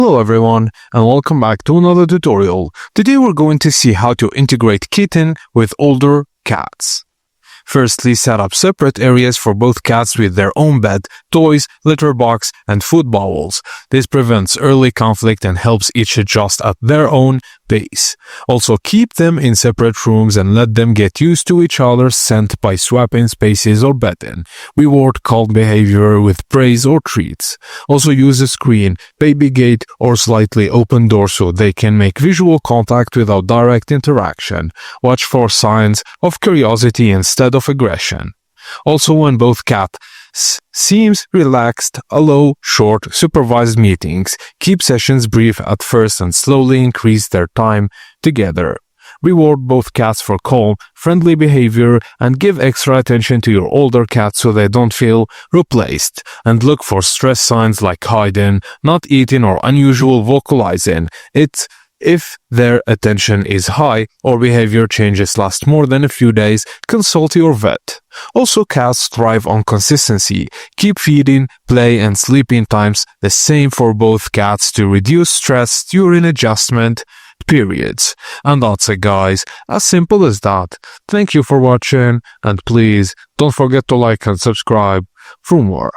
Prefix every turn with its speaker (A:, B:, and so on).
A: Hello everyone and welcome back to another tutorial. Today we're going to see how to integrate Kitten with older cats. Firstly, set up separate areas for both cats with their own bed, toys, litter box, and food bowls. This prevents early conflict and helps each adjust at their own pace. Also, keep them in separate rooms and let them get used to each other's scent by swapping spaces or bedding. Reward calm behavior with praise or treats. Also, use a screen, baby gate, or slightly open door so they can make visual contact without direct interaction. Watch for signs of curiosity instead of aggression. Also, when both cats seems relaxed, allow short, supervised meetings. Keep sessions brief at first and slowly increase their time together. Reward both cats for calm, friendly behavior and give extra attention to your older cats so they don't feel replaced. And look for stress signs like hiding, not eating or unusual vocalizing. If their attention is high or behavior changes last more than a few days, consult your vet. Also, cats thrive on consistency. Keep feeding, play, and sleeping times the same for both cats to reduce stress during adjustment periods. And that's it, guys. As simple as that. Thank you for watching, and please don't forget to like and subscribe for more.